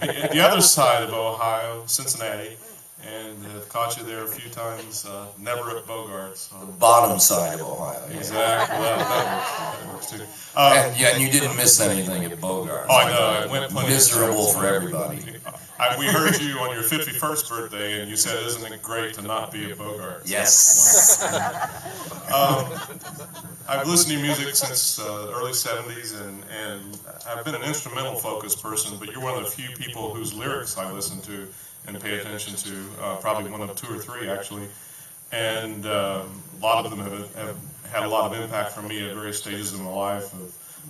The other side of Ohio, Cincinnati, and have caught you there a few times. Never at Bogart's. The bottom side of Ohio. Yeah. Exactly. Well, that works too. And you didn't miss anything at Bogart's. Oh, I know. I went plenty. Miserable for everybody. We heard you on your 51st birthday, and you said, "Isn't it great to not be at Bogart's?" Yes. I've listened to your music since the early 70s, and I've been an instrumental focused person, but you're one of the few people whose lyrics I listen to and pay attention to, probably one of two or three, actually. And a lot of them have had a lot of impact for me at various stages in my life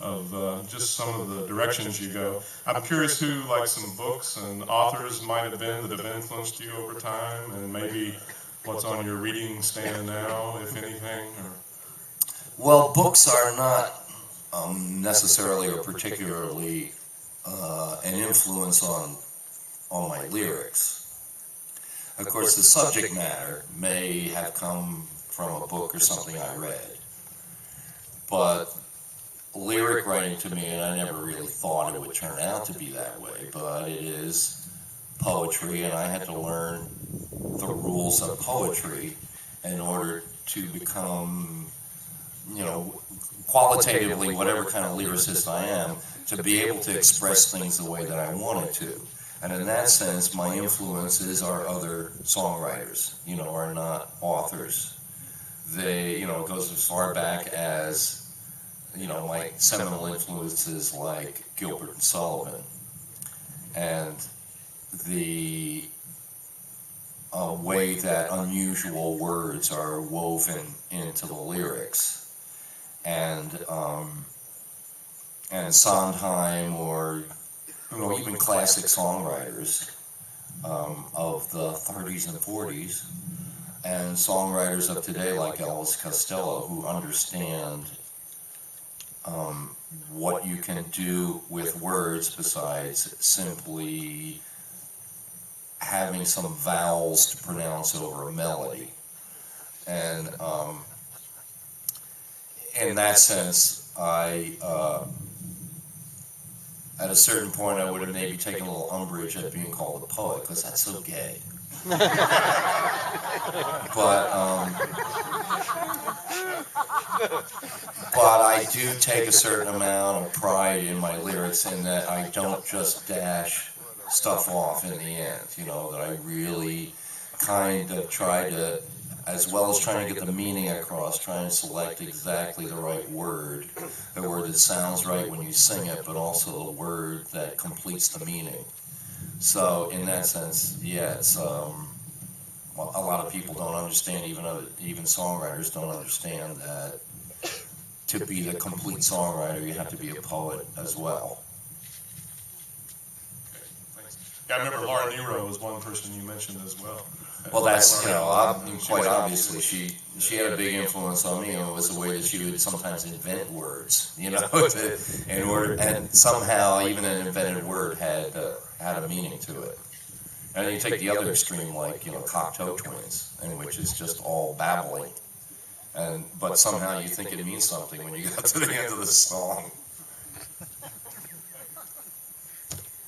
of just some of the directions you go. I'm curious who, like, some books and authors might have been that have influenced you over time, and maybe what's on your reading stand now, if anything. Or... Well, books are not necessarily or particularly an influence on my lyrics. Of course, the subject matter may have come from a book or something I read, but lyric writing to me, and I never really thought it would turn out to be that way, but it is poetry, and I had to learn the rules of poetry in order to become, qualitatively, whatever kind of lyricist I am, to be able to express things the way that I wanted to. And in that sense, my influences are other songwriters, are not authors. They, it goes as far back as, my seminal influences like Gilbert and Sullivan, and the way that unusual words are woven into the lyrics, and Sondheim, or even classic songwriters of the 30s and 40s, and songwriters of today like Elvis Costello, who understand what you can do with words besides simply having some vowels to pronounce over a melody. And in that sense, at a certain point, I would have maybe taken a little umbrage at being called a poet, because that's so gay. But I do take a certain amount of pride in my lyrics, in that I don't just dash stuff off in the end, that I really kind of try to, as well as trying to get the meaning across, try and select exactly the right word, the word that sounds right when you sing it, but also the word that completes the meaning. So in that sense, yeah, it's a lot of people don't understand, even songwriters don't understand that to be the complete songwriter, you have to be a poet as well. Okay, thanks. Yeah, I remember Laura Nyro was one person you mentioned as well. Well, that's, quite obviously, she had a big influence on me, and it was the way that she would sometimes invent words, in order, and somehow even an invented word had a meaning to it. And then you take the other extreme, like, Cocteau Twins, in which is just all babbling, but somehow you think it means something when you get to the end of the song.